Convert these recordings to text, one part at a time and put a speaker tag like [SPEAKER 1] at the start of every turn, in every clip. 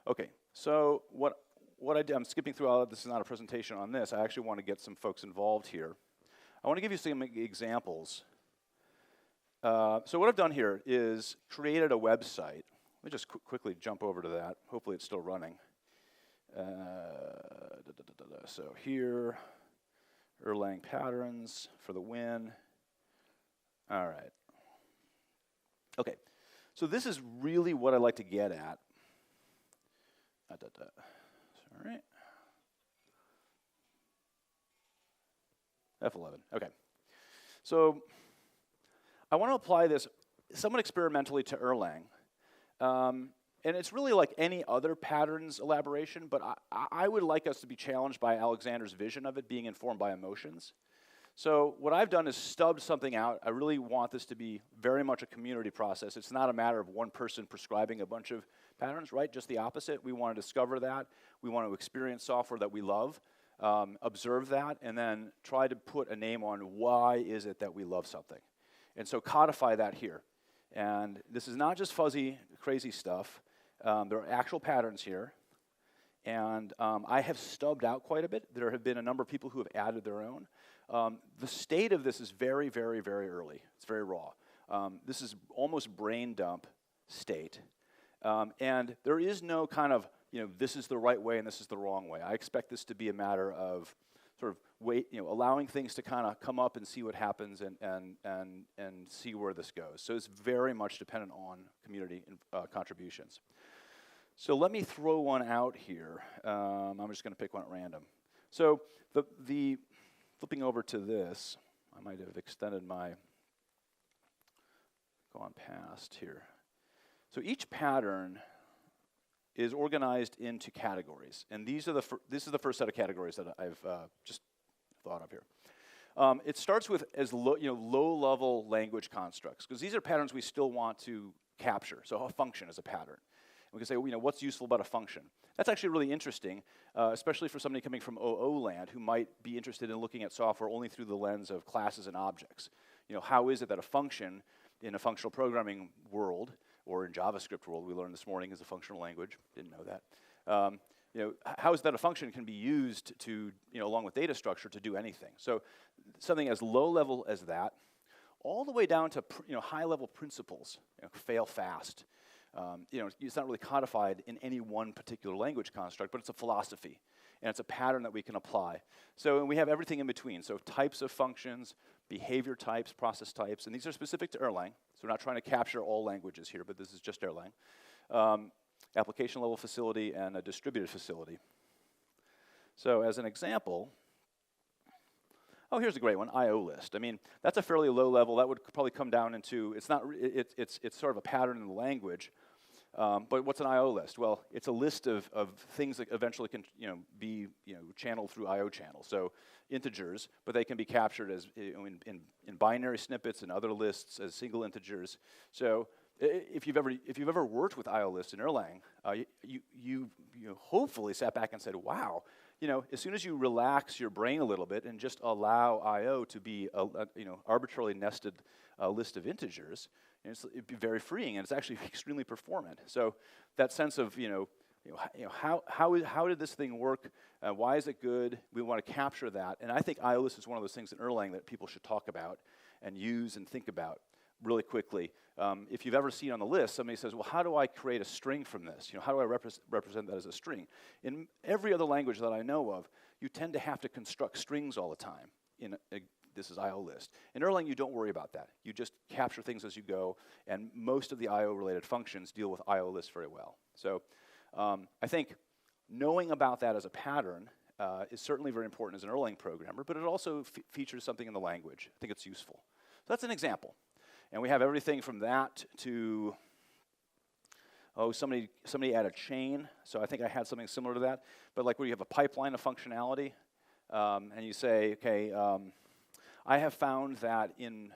[SPEAKER 1] Okay, so what I did, I'm skipping through all of this, is not a presentation on this. I actually want to get some folks involved here. I want to give you some examples. So what I've done here is created a website. Let me just quickly jump over to that. Hopefully it's still running. So here, Erlang patterns for the win. All right. Okay, so this is really what I like to get at. All right. F11, okay. So I want to apply this somewhat experimentally to Erlang. And it's really like any other patterns elaboration, but I would like us to be challenged by Alexander's vision of it being informed by emotions. So what I've done is stubbed something out. I really want this to be very much a community process. It's not a matter of one person prescribing a bunch of patterns, right? Just the opposite. We want to discover that. We want to experience software that we love, observe that, and then try to put a name on why is it that we love something. And so codify that here. And this is not just fuzzy, crazy stuff. There are actual patterns here. And I have stubbed out quite a bit. There have been a number of people who have added their own. The state of this is very, very, very early. It's very raw. This is almost brain dump state. And there is no kind of, this is the right way and this is the wrong way. I expect this to be a matter of sort of allowing things to kind of come up and see what happens and see where this goes. So it's very much dependent on community contributions. So let me throw one out here. I'm just going to pick one at random. So the flipping over to this, I might have extended my, gone past here. So each pattern is organized into categories, and this is the first set of categories that I've just thought of here. It starts with as low-level language constructs, because these are patterns we still want to capture. So a function is a pattern. We can say, what's useful about a function? That's actually really interesting, especially for somebody coming from OO land who might be interested in looking at software only through the lens of classes and objects. How is it that a function in a functional programming world, or in JavaScript world, we learned this morning is a functional language, didn't know that. How is that a function can be used to, along with data structure, to do anything? So something as low level as that, all the way down to high level principles, fail fast. It's not really codified in any one particular language construct, but it's a philosophy, and it's a pattern that we can apply. So we have everything in between. So types of functions, behavior types, process types, and these are specific to Erlang. So we're not trying to capture all languages here, but this is just Erlang. Application level facility and a distributed facility. So as an example, here's a great one, IO list. I mean, that's a fairly low level. That would probably come down into, it's sort of a pattern in the language. But what's an IO list? Well, it's a list of things that eventually can be channeled through IO channels. So integers, but they can be captured as in binary snippets and other lists as single integers. So if you've ever worked with IO lists in Erlang, you hopefully sat back and said, wow. As soon as you relax your brain a little bit and just allow I/O to be a arbitrarily nested list of integers, it'd be very freeing, and it's actually extremely performant. So that sense of how did this thing work? Why is it good? We want to capture that, and I think I/O list is one of those things in Erlang that people should talk about and use and think about really quickly. If you've ever seen on the list, somebody says, well, how do I create a string from this? How do I represent that as a string? In every other language that I know of, you tend to have to construct strings all the time. This is IO list. In Erlang, you don't worry about that. You just capture things as you go, and most of the IO-related functions deal with IO lists very well. So I think knowing about that as a pattern is certainly very important as an Erlang programmer, but it also features something in the language. I think it's useful. So that's an example. And we have everything from that to, somebody added chain. So I think I had something similar to that. But like where you have a pipeline of functionality, and you say, okay, I have found that in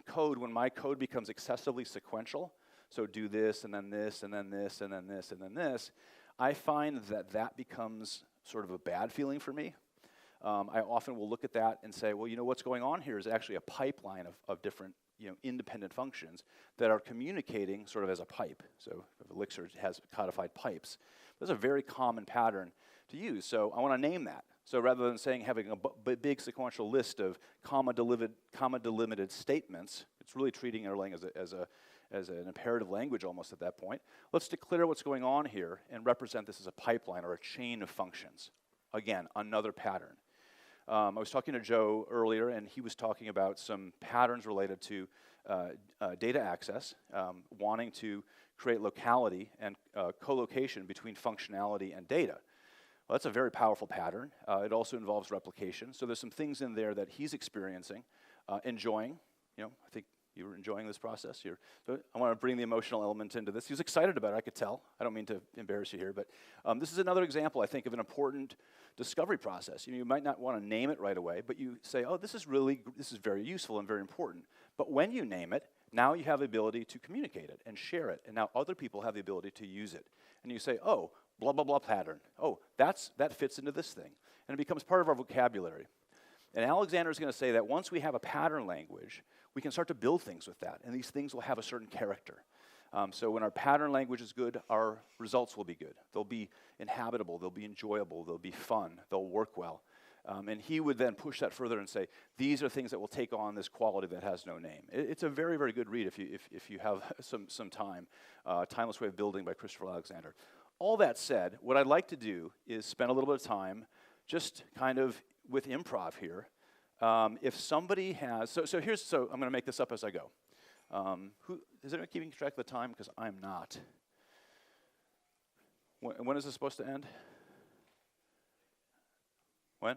[SPEAKER 1] code, when my code becomes excessively sequential, so do this, and then this, and then this, and then this, and then this, I find that becomes sort of a bad feeling for me. I often will look at that and say, well, what's going on here is actually a pipeline of different independent functions that are communicating sort of as a pipe. So Elixir has codified pipes. That's a very common pattern to use. So I want to name that. So rather than saying having a big sequential list of comma-delimited statements, it's really treating Erlang as an imperative language almost at that point. Let's declare what's going on here and represent this as a pipeline or a chain of functions. Again, another pattern. I was talking to Joe earlier, and he was talking about some patterns related to data access, wanting to create locality and co-location between functionality and data. Well, that's a very powerful pattern. It also involves replication. So there's some things in there that he's experiencing, enjoying. I think you were enjoying this process here. So I want to bring the emotional element into this. He was excited about it, I could tell. I don't mean to embarrass you here, but this is another example, I think, of an important discovery process. You might not want to name it right away, but you say, oh, this is very useful and very important. But when you name it, now you have the ability to communicate it and share it, and now other people have the ability to use it. And you say, oh, blah, blah, blah pattern. Oh, that fits into this thing. And it becomes part of our vocabulary. And Alexander is going to say that once we have a pattern language, we can start to build things with that, and these things will have a certain character. So when our pattern language is good, our results will be good. They'll be inhabitable, they'll be enjoyable, they'll be fun, they'll work well. And he would then push that further and say, these are things that will take on this quality that has no name. It's a very, very good read if you have some time. Timeless Way of Building by Christopher Alexander. All that said, what I'd like to do is spend a little bit of time just kind of with improv here. If somebody has, so I'm going to make this up as I go. Is anyone keeping track of the time? Because I'm not. When is this supposed to end? When?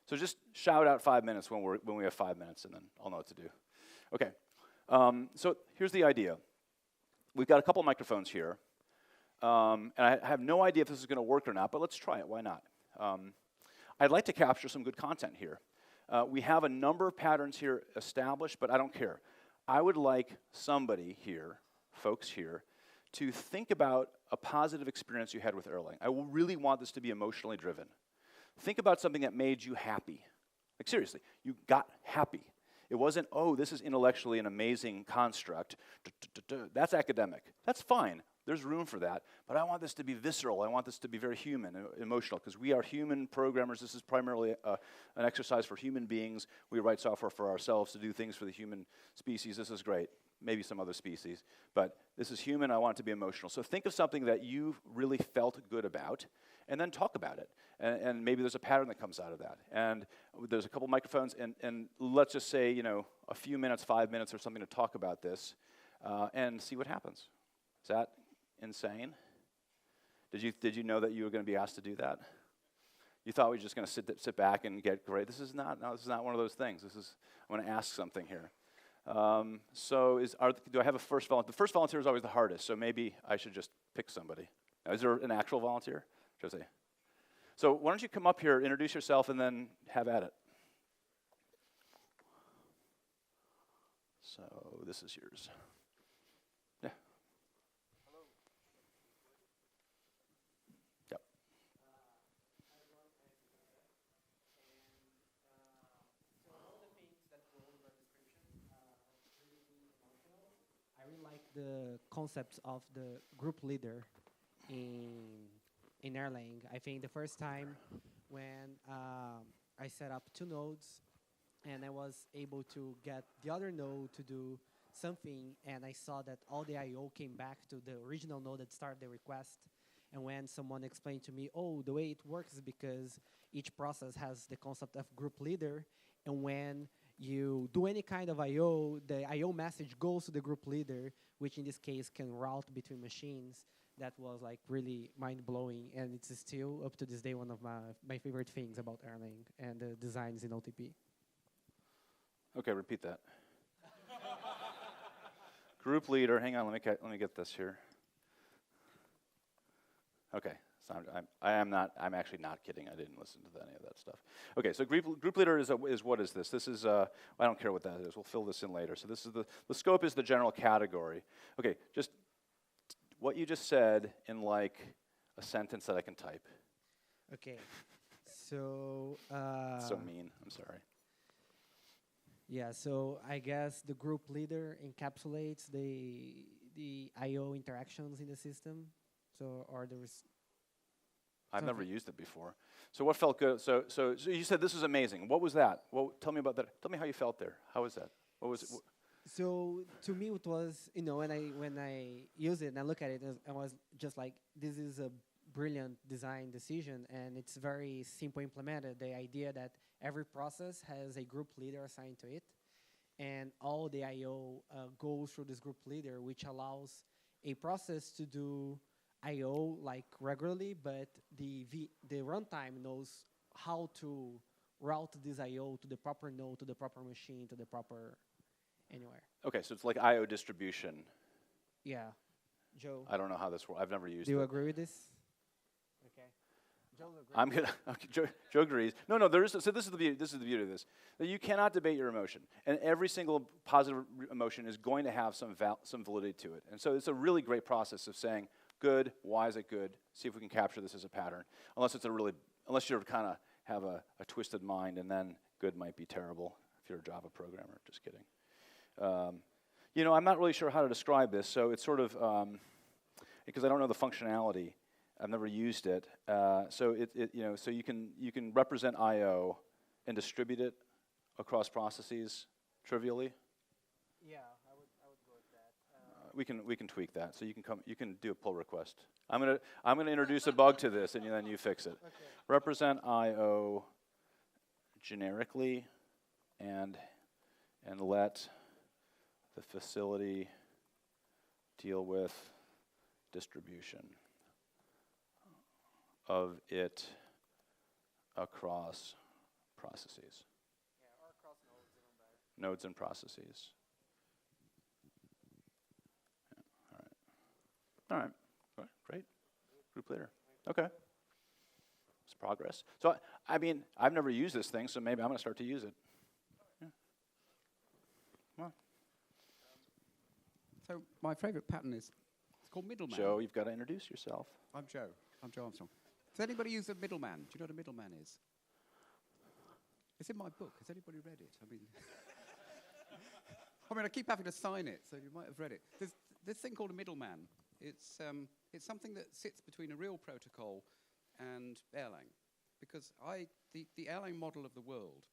[SPEAKER 1] So just shout out 5 minutes when we have 5 minutes, and then I'll know what to do. Okay. So here's the idea. We've got a couple microphones here, and I have no idea if this is going to work or not, but let's try it. Why not? I'd like to capture some good content here. We have a number of patterns here established, but I don't care. I would like somebody here, folks here, to think about a positive experience you had with Erlang. I really want this to be emotionally driven. Think about something that made you happy. Like seriously, you got happy. It wasn't, oh, this is intellectually an amazing construct. That's academic. That's fine. There's room for that. But I want this to be visceral. I want this to be very human, emotional, because we are human programmers. This is primarily an exercise for human beings. We write software for ourselves to do things for the human species. This is great. Maybe some other species. But this is human. I want it to be emotional. So think of something that you really felt good about, and then talk about it. And maybe there's a pattern that comes out of that. And there's a couple microphones, and let's just say, a few minutes, 5 minutes or something to talk about this, and see what happens. Is that insane? Did you know that you were going to be asked to do that? You thought we were just going to sit back and get great. This is not one of those things. I'm going to ask something here. Do I have a first volunteer? The first volunteer is always the hardest, so maybe I should just pick somebody. Now, is there an actual volunteer? Jose. So why don't you come up here, introduce yourself, and then have at it. So this is yours. Yeah.
[SPEAKER 2] Hello.
[SPEAKER 1] Yep.
[SPEAKER 2] Hi everyone, so one of the things that wrote in the description really emotional. I really like the concept of the group leader in Erlang. I think the first time when I set up 2 nodes and I was able to get the other node to do something, and I saw that all the I/O came back to the original node that started the request. And when someone explained to me, oh, the way it works is because each process has the concept of group leader, and when you do any kind of I/O, the I/O message goes to the group leader, which in this case can route between machines. That was like really mind-blowing, and it's still up to this day one of my favorite things about Erlang and the designs in OTP.
[SPEAKER 1] Okay, repeat that. Group leader. Hang on, let me get this here. Okay, so I'm actually not kidding. I didn't listen to any of that stuff. Okay, so group leader is what is this? This is I don't care what that is. We'll fill this in later. So this is the scope is the general category. Okay, just what you just said in like a sentence that I can type.
[SPEAKER 2] Okay, so
[SPEAKER 1] so mean. I'm sorry.
[SPEAKER 2] Yeah, so I guess the group leader encapsulates the I/O interactions in the system. So, or there is
[SPEAKER 1] I've never
[SPEAKER 2] something.
[SPEAKER 1] used it before. So what felt good? So you said this was amazing. What was that? Well, tell me about that. Tell me how you felt there. How was that? What was it?
[SPEAKER 2] So to me, it was, when I use it and I look at it, I was just like, this is a brilliant design decision, and it's very simple implemented. The idea that every process has a group leader assigned to it, and all the I/O goes through this group leader, which allows a process to do I/O like regularly, but the runtime knows how to route this I/O to the proper node, to the proper machine, to the proper anywhere.
[SPEAKER 1] Okay, so it's like I/O distribution.
[SPEAKER 2] Yeah, Joe,
[SPEAKER 1] I don't know how this works. I've never used
[SPEAKER 2] do you
[SPEAKER 1] it.
[SPEAKER 2] agree with this? Okay, Joe agrees.
[SPEAKER 1] I'm gonna. Okay, Joe agrees. No. There is. So this is the beauty. This is the beauty of this. That you cannot debate your emotion, and every single positive emotion is going to have some validity to it. And so it's a really great process of saying, good. Why is it good? See if we can capture this as a pattern. Unless you're kind of have a twisted mind, and then good might be terrible if you're a Java programmer. Just kidding. I'm not really sure how to describe this. So it's sort of because I don't know the functionality. I've never used it. So so you can represent I/O and distribute it across processes trivially.
[SPEAKER 2] Yeah, I would go with that.
[SPEAKER 1] We can tweak that. So you can do a pull request. I'm gonna introduce a bug to this, and then you fix it.
[SPEAKER 2] Okay.
[SPEAKER 1] Represent I/O generically, and let the facility deal with distribution of it across processes.
[SPEAKER 2] Yeah, or across nodes, even better.
[SPEAKER 1] Nodes and processes. Yeah, all right. Great. Group leader. Okay. It's progress. So, I've never used this thing, so maybe I'm going to start to use it. Yeah. Come on.
[SPEAKER 3] So my favorite pattern is, it's called middleman.
[SPEAKER 1] Joe, you've got to introduce yourself.
[SPEAKER 3] I'm Joe. I'm Joe Armstrong. Does anybody use a middleman? Do you know what a middleman is? It's in my book. Has anybody read it? I keep having to sign it, so you might have read it. There's this thing called a middleman. It's something that sits between a real protocol and Erlang, because the Erlang model of the world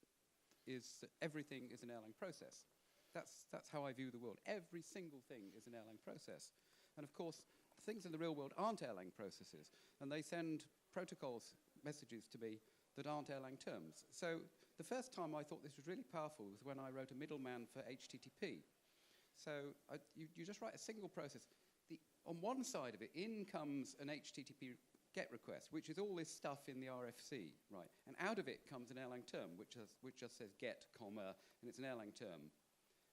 [SPEAKER 3] is that everything is an Erlang process. That's how I view the world. Every single thing is an Erlang process. And of course, things in the real world aren't Erlang processes, and they send protocols messages to me that aren't Erlang terms. So the first time I thought this was really powerful was when I wrote a middleman for HTTP. So you just write a single process. On one side of it, in comes an HTTP GET request, which is all this stuff in the RFC, right? And out of it comes an Erlang term, which just says get, comma, and it's an Erlang term.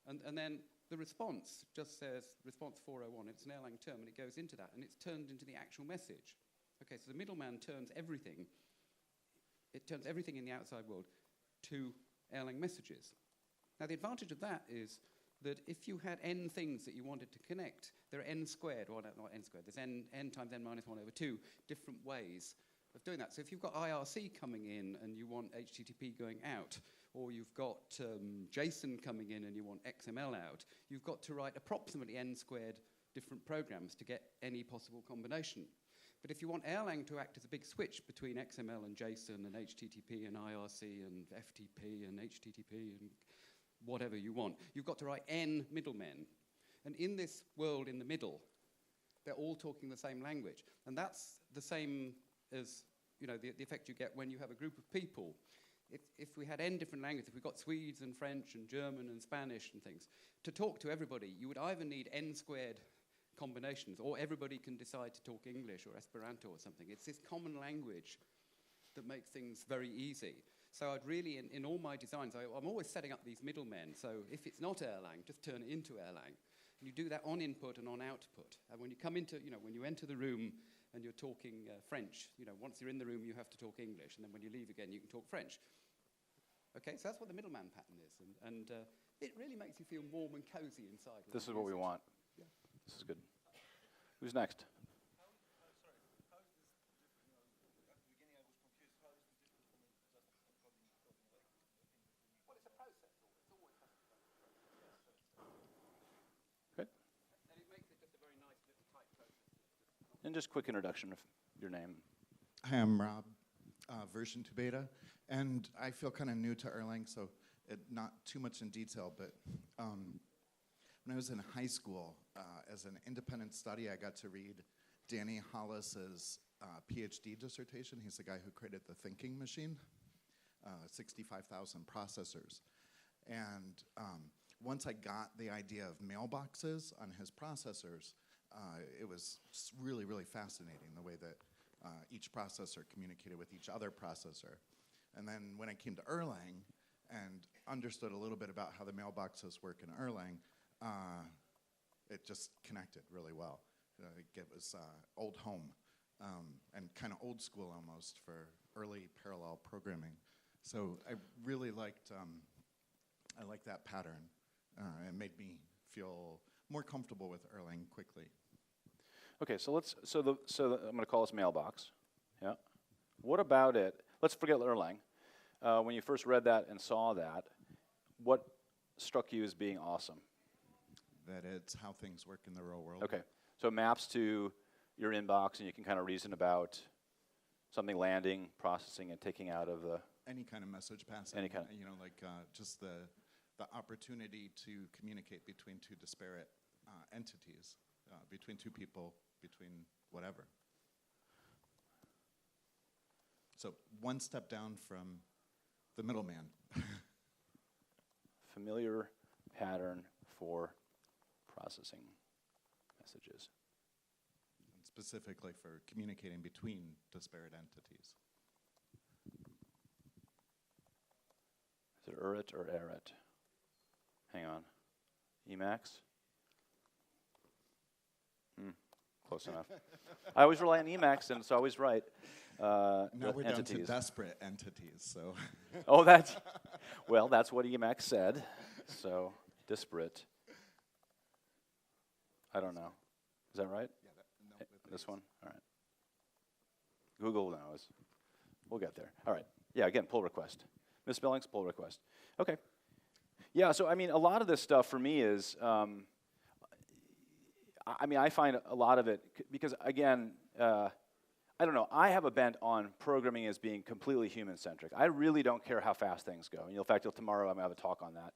[SPEAKER 3] And then the response just says response 401. It's an Erlang term, and it goes into that, and it's turned into the actual message. Okay, so the middleman turns everything. It turns everything in the outside world to Erlang messages. Now, the advantage of that is that if you had n things that you wanted to connect, there are n squared, or not n squared, there's n times n minus 1 over 2 different ways of doing that. So if you've got IRC coming in and you want HTTP going out, or you've got JSON coming in and you want XML out, you've got to write approximately n squared different programs to get any possible combination. But if you want Erlang to act as a big switch between XML and JSON and HTTP and IRC and FTP and HTTP and whatever you want, you've got to write n middlemen. And in this world in the middle, they're all talking the same language. And that's the same as the effect you get when you have a group of people. If we had n different languages, if we got Swedes and French and German and Spanish and things, to talk to everybody, you would either need n squared combinations, or everybody can decide to talk English or Esperanto or something. It's this common language that makes things very easy. So I'd really, in all my designs, I'm always setting up these middlemen. So if it's not Erlang, just turn it into Erlang. And you do that on input and on output. And when you come into, when you enter the room and you're talking French, once you're in the room, you have to talk English. And then when you leave again, you can talk French. Okay, so that's what the middleman pattern is. And it really makes you feel warm and cozy inside.
[SPEAKER 1] This is what we want.
[SPEAKER 3] Yeah.
[SPEAKER 1] This is good. Who's next? And just quick introduction of your name.
[SPEAKER 4] Hi, I'm Rob, version 2 beta, and I feel kind of new to Erlang, so not too much in detail, but when I was in high school, as an independent study, I got to read Danny Hollis's PhD dissertation. He's the guy who created the thinking machine, 65,000 processors. And once I got the idea of mailboxes on his processors, it was really, really fascinating, the way that each processor communicated with each other processor. And then when I came to Erlang and understood a little bit about how the mailboxes work in Erlang, it just connected really well. It was old home and kind of old school almost for early parallel programming. So I really liked that pattern. It made me feel more comfortable with Erlang quickly.
[SPEAKER 1] Okay, so I'm going to call this mailbox. Yeah. What about it? Let's forget Erlang. When you first read that and saw that, what struck you as being awesome?
[SPEAKER 4] That it's how things work in the real world.
[SPEAKER 1] Okay, so it maps to your inbox, and you can kind of reason about something landing, processing, and taking out of the...
[SPEAKER 4] Any kind of message passing.
[SPEAKER 1] Any kind of...
[SPEAKER 4] You know, like just the opportunity to communicate between two disparate entities, between two people, between whatever. So one step down from the middleman.
[SPEAKER 1] Familiar pattern for processing messages.
[SPEAKER 4] And specifically for communicating between disparate entities.
[SPEAKER 1] Is it URIT or ARIT? Hang on. Emacs? Close enough. I always rely on Emacs, and it's always right.
[SPEAKER 4] Now we're
[SPEAKER 1] entities.
[SPEAKER 4] down to desperate entities, so.
[SPEAKER 1] Oh, well, that's what Emacs said. So, disparate. I don't know. Is that right?
[SPEAKER 4] Yeah,
[SPEAKER 1] This one? All right. Google knows. We'll get there. All right. Yeah, again, pull request. Misspellings, pull request. Okay. Yeah, so I mean, a lot of this stuff for me is, I find a lot of it, because again, I don't know, I have a bent on programming as being completely human-centric. I really don't care how fast things go. In fact, tomorrow I'm going to have a talk on that.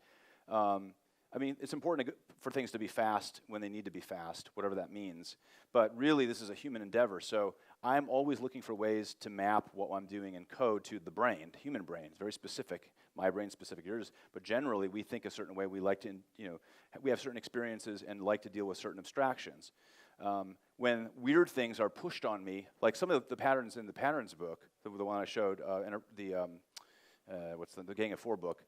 [SPEAKER 1] I mean, it's important for things to be fast when they need to be fast, whatever that means. But really, this is a human endeavor. So I'm always looking for ways to map what I'm doing in code to the brain, the human brain. It's very specific. My brain's specific, yours. But generally, we think a certain way. We like to, we have certain experiences and like to deal with certain abstractions. When weird things are pushed on me, like some of the patterns in the patterns book, the one I showed, the Gang of Four book,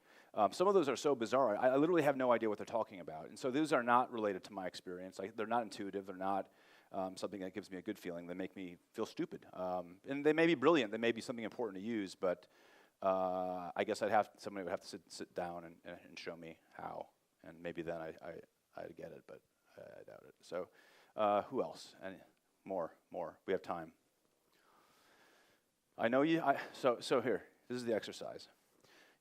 [SPEAKER 1] some of those are so bizarre, I literally have no idea what they're talking about. And so those are not related to my experience. They're not intuitive. They're not something that gives me a good feeling. They make me feel stupid. And they may be brilliant. They may be something important to use, but I guess somebody would have to sit down and show me how. And maybe then I'd get it, but I doubt it. So who else? More. We have time. I know you, so here, this is the exercise.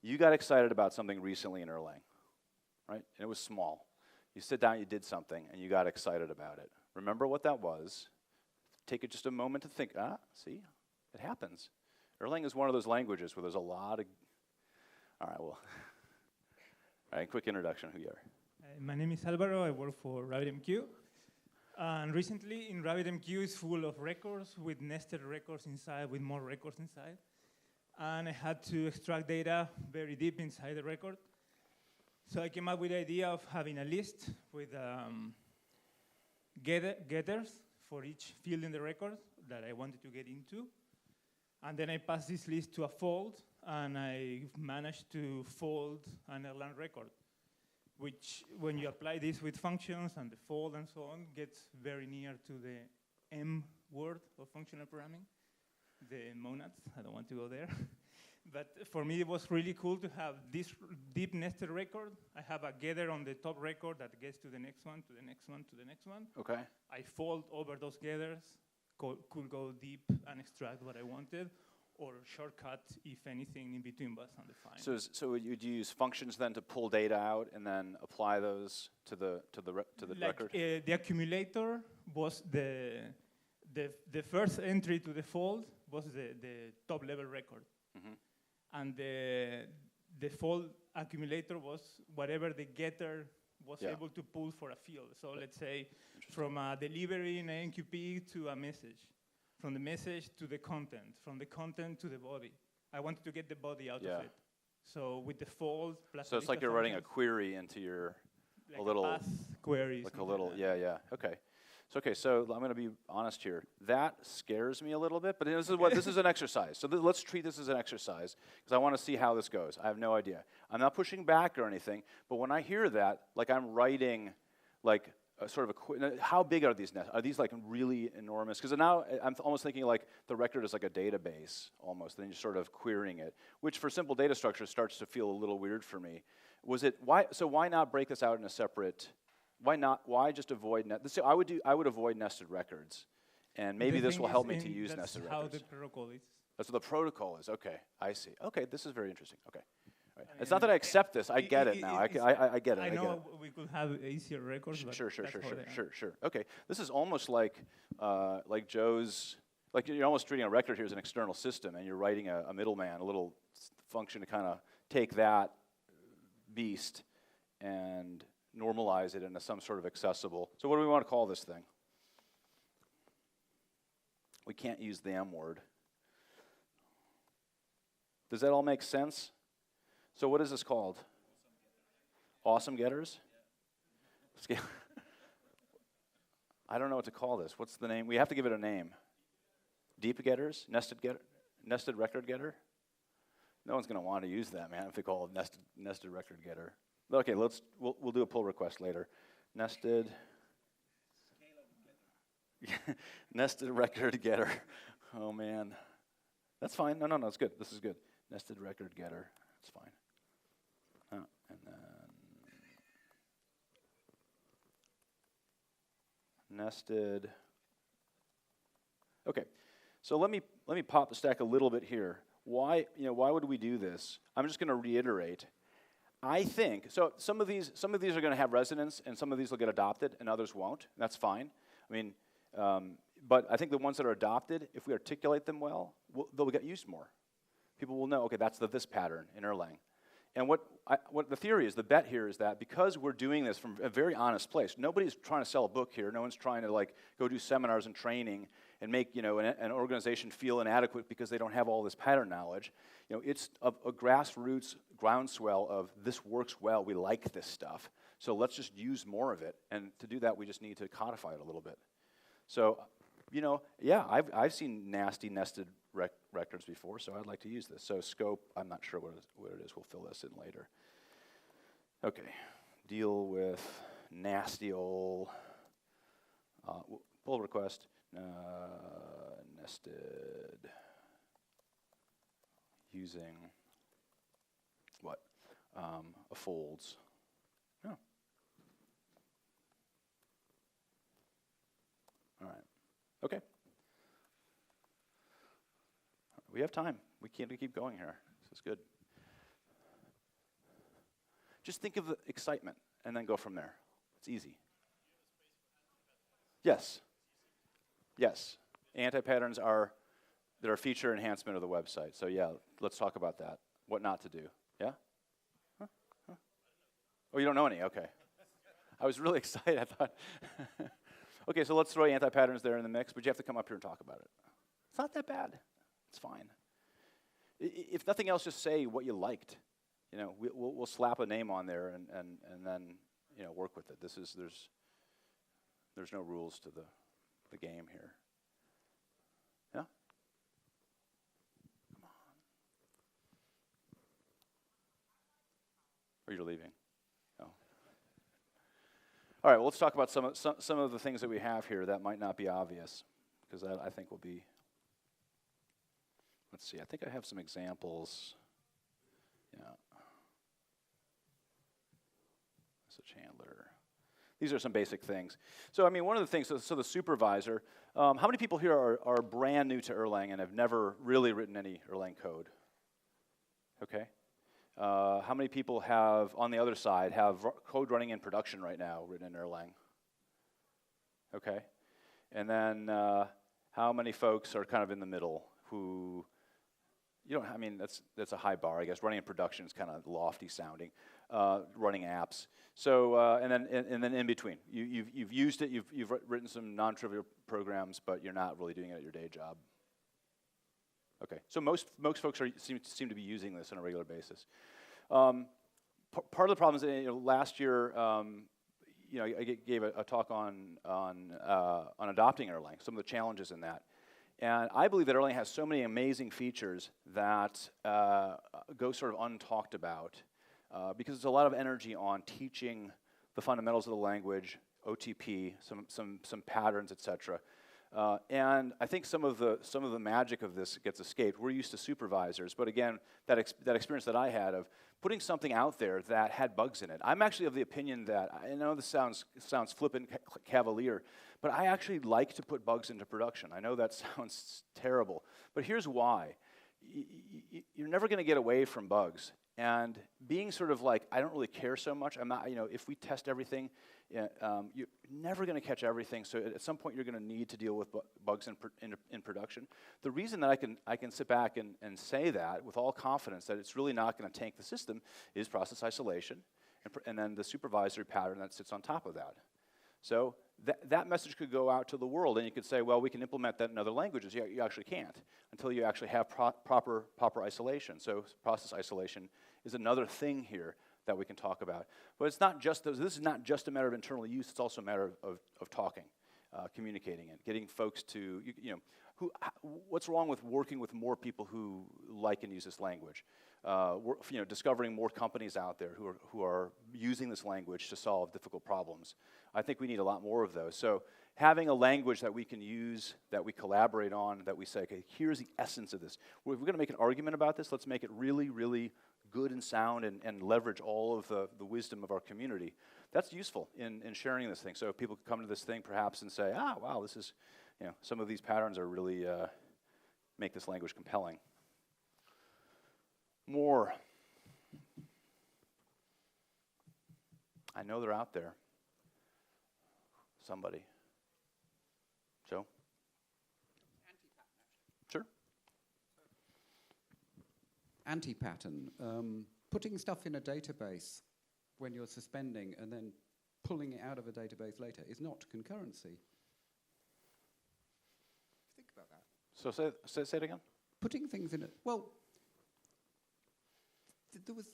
[SPEAKER 1] You got excited about something recently in Erlang, right? And it was small. You sit down, you did something, and you got excited about it. Remember what that was. Take it just a moment to think, see, it happens. Erlang is one of those languages where there's a lot of, all right, quick introduction, who you are.
[SPEAKER 5] My name is Alvaro, I work for RabbitMQ. And recently, in RabbitMQ is full of records with nested records inside, with more records inside. And I had to extract data very deep inside the record. So I came up with the idea of having a list with getters for each field in the record that I wanted to get into. And then I passed this list to a fold, and I managed to fold an Erlang record, which, when you apply this with functions and the fold and so on, gets very near to the M word of functional programming. The monads, I don't want to go there. But for me, it was really cool to have this deep nested record. I have a getter on the top record that gets to the next one, to the next one, to the next one.
[SPEAKER 1] Okay.
[SPEAKER 5] I fold over those getters, could go deep and extract what I wanted, or shortcut if anything in between was undefined.
[SPEAKER 1] So you'd use functions then to pull data out and then apply those to the record?
[SPEAKER 5] The accumulator was the the first entry to the fold was the top level record. And the fold accumulator was whatever the getter was able to pull for a field. So let's say from a delivery in an NQP to a message, from the message to the content, from the content to the body. I wanted to get the body out of it. So with the fold plus.
[SPEAKER 1] So it's like you're writing a query into your
[SPEAKER 5] like
[SPEAKER 1] a little
[SPEAKER 5] pass queries.
[SPEAKER 1] like a little okay. So I'm going to be honest here. That scares me a little bit, but this is an exercise. So let's treat this as an exercise because I want to see how this goes. I have no idea. I'm not pushing back or anything, but when I hear that, like I'm writing, like a sort of how big are these nests? Are these like really enormous? Because now I'm almost thinking like the record is like a database almost, and then you're sort of querying it, which for simple data structures starts to feel a little weird for me. Why not break this out in a separate? Why just avoid I would avoid nested records, and maybe this will help me to use nested records.
[SPEAKER 5] That's how the protocol is.
[SPEAKER 1] That's what the protocol is. Okay, I see. Okay, this is very interesting. Okay, right. It's not that I accept this. I get it now. I get it.
[SPEAKER 5] I know we could have easier records.
[SPEAKER 1] Sure. Okay, this is almost like Joe's. Like you're almost treating a record here as an external system, and you're writing a middleman, a little function to kind of take that beast and normalize it into some sort of accessible. So what do we want to call this thing? We can't use the M word. Does that all make sense? So what is this called? Awesome getters? I don't know what to call this. What's the name? We have to give it a name. Deep getters? Nested record getter? No one's going to want to use that, man, if they call it nested record getter. Okay, we'll do a pull request later. Nested nested record getter. Oh man, that's fine. No, it's good. This is good. Nested record getter. It's fine. And then nested. Okay, so let me pop the stack a little bit here. Why would we do this? I'm just going to reiterate. I think, so some of these are going to have resonance, and some of these will get adopted, and others won't. That's fine. I mean, but I think the ones that are adopted, if we articulate them well, they'll get used more. People will know, okay, that's this pattern in Erlang. And what the theory is, the bet here is that because we're doing this from a very honest place, nobody's trying to sell a book here. No one's trying to go do seminars and training and make an organization feel inadequate because they don't have all this pattern knowledge. It's a grassroots groundswell of this works well. We like this stuff, so let's just use more of it. And to do that, we just need to codify it a little bit. So, I've seen nasty nested records before, so I'd like to use this. So scope, I'm not sure what it is. We'll fill this in later. Okay, deal with nasty old pull request, nested, using what? A folds. Oh. All right. Okay. We have time. We can't keep going here. This is good. Just think of the excitement and then go from there. It's easy. Yes. Anti-patterns they're a feature enhancement of the website. So yeah, let's talk about that. What not to do. Yeah? Huh? Oh, you don't know any? Okay. I was really excited. I thought. Okay, so let's throw anti-patterns there in the mix, but you have to come up here and talk about it. It's not that bad. It's fine. If nothing else, just say what you liked. We'll slap a name on there and then work with it. There's no rules to the game here. Yeah? Come on. Or you're leaving? No. All right. Well, let's talk about some of the things that we have here that might not be obvious, because that I think will be. Let's see. I think I have some examples. Yeah. Message handler. These are some basic things. So, one of the things, so the supervisor, how many people here are brand new to Erlang and have never really written any Erlang code? Okay. How many people on the other side, have code running in production right now written in Erlang? Okay. And then, How many folks are kind of in the middle who, I mean, that's a high bar, I guess. Running in production is kind of lofty sounding, running apps. So, and then in between, you've used it, you've written some non-trivial programs, but you're not really doing it at your day job. Okay, so most folks seem to be using this on a regular basis. Part of the problem is, last year, I gave a talk on adopting Erlang, some of the challenges in that. And I believe that Erlang has so many amazing features that go sort of untalked about because there's a lot of energy on teaching the fundamentals of the language, OTP, some patterns, etc. And I think some of the magic of this gets escaped. We're used to supervisors, but again, that experience that I had of putting something out there that had bugs in it. I'm actually of the opinion that, I know this sounds flippant, cavalier, but I actually like to put bugs into production. I know that sounds terrible, but here's why. You're never going to get away from bugs. And being sort of like, I don't really care so much. I'm not, if we test everything, you're never going to catch everything. So at some point, you're going to need to deal with bugs in production. The reason that I can sit back and say that with all confidence that it's really not going to tank the system is process isolation, and then the supervisory pattern that sits on top of that. So that message could go out to the world, and you could say, well, we can implement that in other languages. You actually can't until you actually have proper isolation. So process isolation is another thing here that we can talk about. But it's not just this is not just a matter of internal use. It's also a matter of talking, communicating it, getting folks to what's wrong with working with more people who like and use this language? Discovering more companies out there who are using this language to solve difficult problems. I think we need a lot more of those. So having a language that we can use, that we collaborate on, that we say, okay, here's the essence of this. If we're going to make an argument about this, let's make it really, really good and sound and leverage all of the wisdom of our community. That's useful in sharing this thing. So people can come to this thing perhaps and say, wow, this is, some of these patterns are really make this language compelling. More. I know they're out there. Somebody. Joe? Sure.
[SPEAKER 3] Anti-pattern. Putting stuff in a database when you're suspending and then pulling it out of a database later is not concurrency. Think about that.
[SPEAKER 1] So say it again.
[SPEAKER 3] Putting things in it. Well, there was.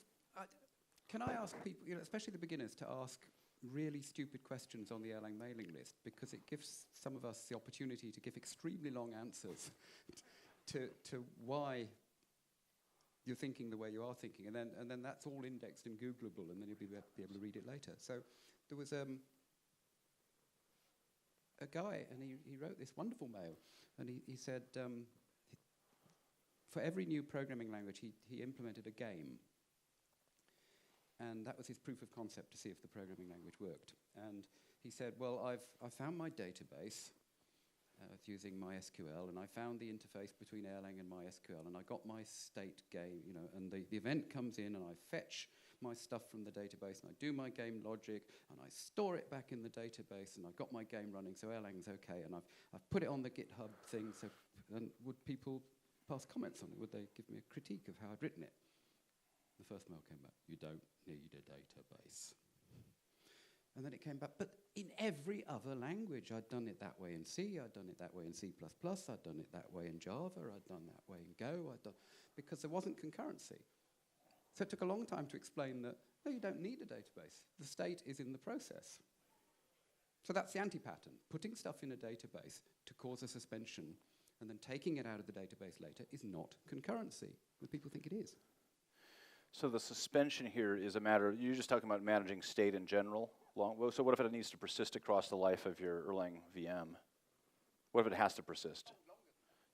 [SPEAKER 3] Can I ask people, especially the beginners, to ask really stupid questions on the Erlang mailing list, because it gives some of us the opportunity to give extremely long answers to why you're thinking the way you are thinking, and then that's all indexed and Googleable, and then you'll be able to read it later. So there was a guy, and he wrote this wonderful mail, and he said for every new programming language he implemented a game. And that was his proof of concept to see if the programming language worked. And he said, well, I found my database using MySQL, and I found the interface between Erlang and MySQL, and I got my state game, and the event comes in, and I fetch my stuff from the database, and I do my game logic, and I store it back in the database, and I've got my game running, so Erlang's okay, and I've put it on the GitHub thing, so and would people pass comments on it? Would they give me a critique of how I'd written it? The first mail came back, you don't need a database. And then it came back, but in every other language, I'd done it that way in C, I'd done it that way in C++, I'd done it that way in Java, I'd done that way in Go, because there wasn't concurrency. So it took a long time to explain that, no, you don't need a database. The state is in the process. So that's the anti-pattern. Putting stuff in a database to cause a suspension and then taking it out of the database later is not concurrency, but people think it is.
[SPEAKER 1] So the suspension here is a matter, you're just talking about managing state in general. So what if it needs to persist across the life of your Erlang VM? What if it has to persist?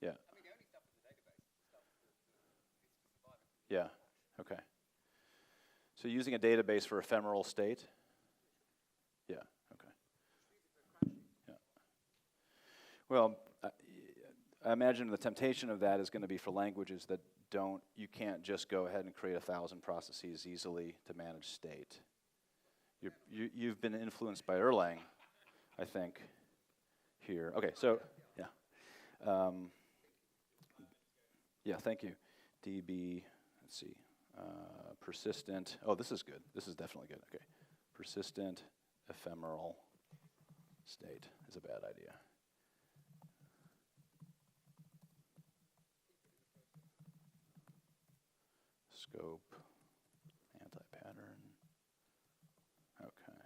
[SPEAKER 1] Yeah.
[SPEAKER 3] I mean, the only stuff in the database is stuff that
[SPEAKER 1] Yeah, okay. So using a database for ephemeral state? Yeah, okay. Yeah. Well, I imagine the temptation of that is going to be for languages that you can't just go ahead and create 1,000 processes easily to manage state. You've been influenced by Erlang, I think, here. Okay, so, yeah. Yeah, thank you. DB, let's see, persistent. Oh, this is good. This is definitely good. Okay, persistent ephemeral state is a bad idea. Scope, anti-pattern. Okay.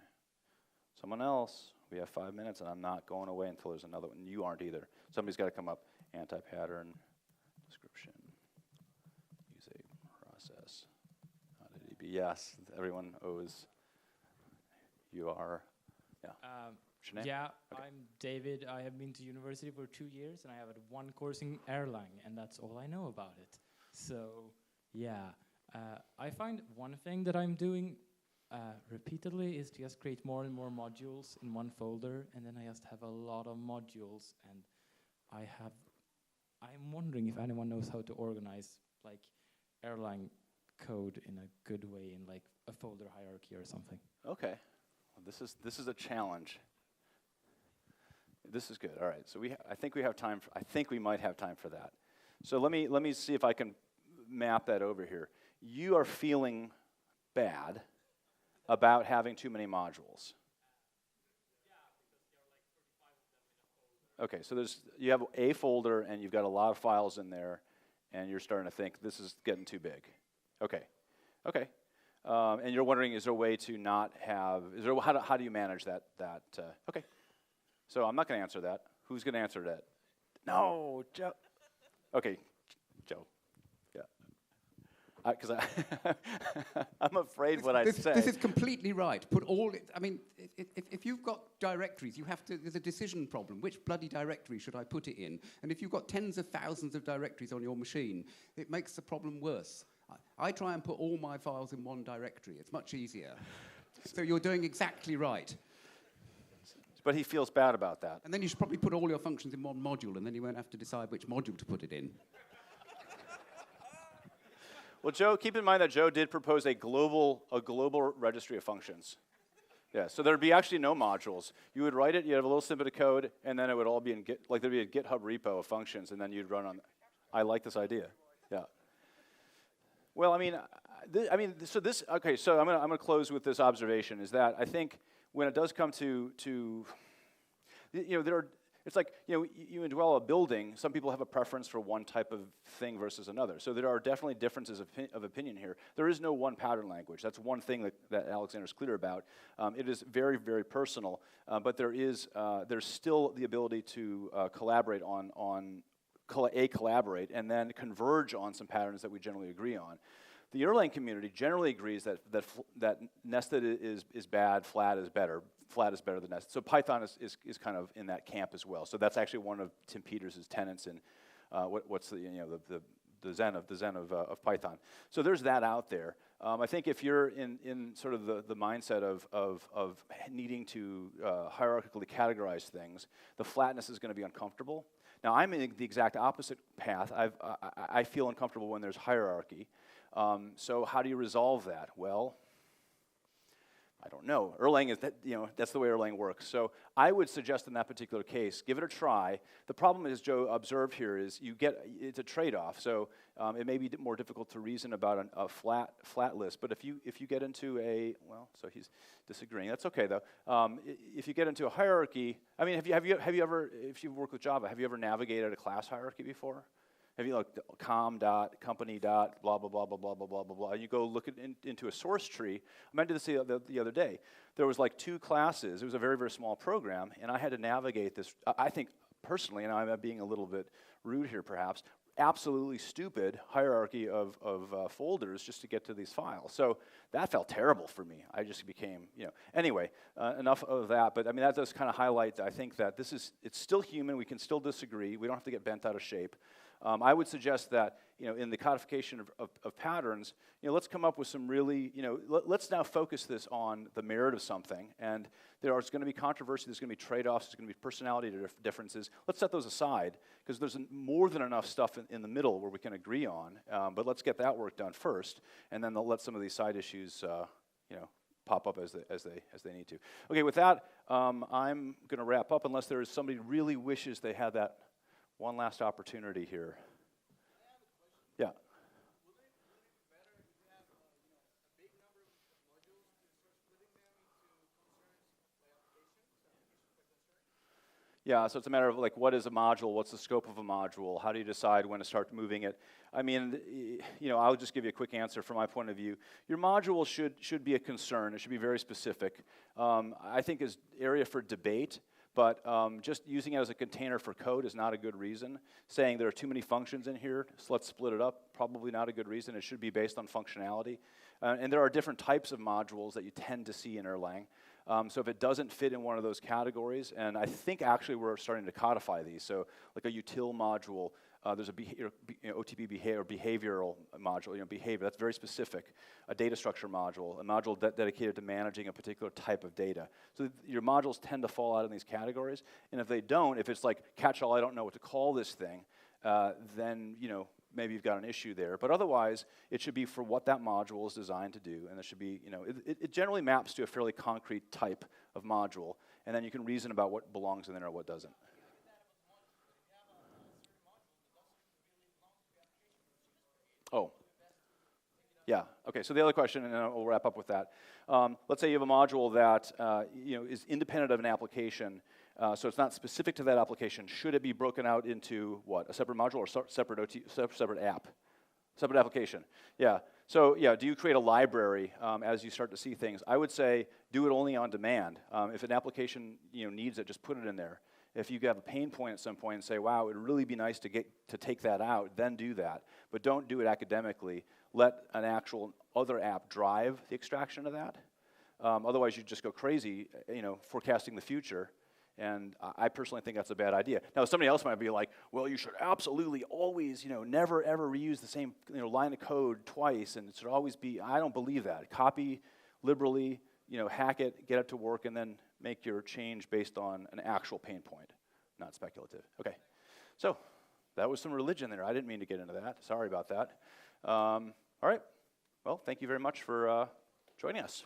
[SPEAKER 1] Someone else. We have 5 minutes, and I'm not going away until there's another one. You aren't either. Somebody's got to come up. Anti-pattern, description, use a process, not a DB. Yes, everyone owes. You are, yeah. What's your name?
[SPEAKER 6] Yeah,
[SPEAKER 1] Okay.
[SPEAKER 6] I'm David. I have been to university for 2 years, and I have had one course in Erlang, and that's all I know about it. So, yeah. I find one thing that I'm doing repeatedly is to just create more and more modules in one folder, and then I just have a lot of modules, and I'm wondering if anyone knows how to organize like Erlang code in a good way in like a folder hierarchy or something.
[SPEAKER 1] Okay. Well, this is a challenge. This is good. All right. So I think we have time. I think we might have time for that. So let me see if I can map that over here. You are feeling bad about having too many modules. Okay, so you have a folder and you've got a lot of files in there, and you're starting to think this is getting too big. Okay, and you're wondering, is there a way to not have? How do you manage that? Okay, so I'm not going to answer that. Who's going to answer that? No, Joe. Okay, Joe. Because I'm afraid what I say.
[SPEAKER 3] This is completely right. Put all it, I mean, if you've got directories, there's a decision problem. Which bloody directory should I put it in? And if you've got tens of thousands of directories on your machine, it makes the problem worse. I try and put all my files in one directory. It's much easier. So you're doing exactly right.
[SPEAKER 1] But he feels bad about that.
[SPEAKER 3] And then you should probably put all your functions in one module, and then you won't have to decide which module to put it in.
[SPEAKER 1] Well, Joe, keep in mind that Joe did propose a global registry of functions. Yeah, so there'd be actually no modules. You would write it, you'd have a little snippet of code, and then it would all be in Git, like there'd be a GitHub repo of functions, and then you'd run on. I like this idea. Yeah. Well, okay. So I'm gonna close with this observation: is that I think when it does come to it's like, you indwell a building, some people have a preference for one type of thing versus another. So there are definitely differences of opinion here. There is no one pattern language. That's one thing that Alexander's clear about. It is very, very personal, but there's still the ability to collaborate collaborate and then converge on some patterns that we generally agree on. The Erlang community generally agrees that nested is bad, flat is better. Flat is better than nested. So Python is kind of in that camp as well. So that's actually one of Tim Peters' tenets in what's the Zen of Python. So there's that out there. I think if you're in sort of the mindset of needing to hierarchically categorize things, the flatness is going to be uncomfortable. Now I'm in the exact opposite path. I feel uncomfortable when there's hierarchy. So how do you resolve that? Well, I don't know. Erlang is that, that's the way Erlang works. So I would suggest in that particular case, give it a try. The problem, as Joe observed here, is it's a trade-off. So it may be more difficult to reason about a flat list. But if you get into so he's disagreeing. That's okay though. If you get into a hierarchy, I mean, have you ever, if you've worked with Java, have you ever navigated a class hierarchy before? Have you looked com.company. Blah, blah, blah, blah, blah, blah, blah, blah, blah. And you go look into a source tree. I did this the other day. There was like 2 classes. It was a very, very small program, and I had to navigate this, I think personally, and I'm being a little bit rude here perhaps, absolutely stupid hierarchy of folders just to get to these files. So that felt terrible for me. I just became, Anyway, enough of that. But I mean, that does kind of highlight, I think, that it's still human. We can still disagree. We don't have to get bent out of shape. I would suggest that, in the codification of patterns, let's come up with some really, let's now focus this on the merit of something. And there's going to be controversy, there's going to be trade-offs, there's going to be personality differences. Let's set those aside, because there's more than enough stuff in the middle where we can agree on. But let's get that work done first, and then let some of these side issues, pop up as they need to. Okay, with that, I'm going to wrap up, unless there is somebody who really wishes they had that one last opportunity here. Yeah. Yeah, so it's a matter of like, what is a module? What's the scope of a module? How do you decide when to start moving it? I mean, you know, I'll just give you a quick answer from my point of view. Your module should be a concern. It should be very specific. I think is area for debate, but just using it as a container for code is not a good reason. Saying there are too many functions in here, so let's split it up, probably not a good reason. It should be based on functionality. And there are different types of modules that you tend to see in Erlang. So if it doesn't fit in one of those categories, and I think actually we're starting to codify these, so like a util module, there's a OTP behavioral module, behavior, that's very specific. A data structure module, a module dedicated to managing a particular type of data. So your modules tend to fall out in these categories, and if they don't, if it's like catch-all, I don't know what to call this thing, then maybe you've got an issue there. But otherwise, it should be for what that module is designed to do, and it should be, it generally maps to a fairly concrete type of module, and then you can reason about what belongs in there or what doesn't. Oh. Yeah, okay, so the other question, and then we'll wrap up with that. Let's say you have a module that is independent of an application, so it's not specific to that application. Should it be broken out into what? A separate module or separate app? Separate application, yeah. So yeah, do you create a library as you start to see things? I would say do it only on demand. If an application needs it, just put it in there. If you have a pain point at some point and say, wow, it would really be nice to take that out, then do that. But don't do it academically. Let an actual other app drive the extraction of that. Otherwise, you just go crazy, forecasting the future. And I personally think that's a bad idea. Now, somebody else might be like, well, you should absolutely always, never ever reuse the same line of code twice, and it should always be. I don't believe that. Copy liberally, hack it, get it to work, and then make your change based on an actual pain point, not speculative. Okay, so that was some religion there. I didn't mean to get into that. Sorry about that. All right. Well, thank you very much for joining us.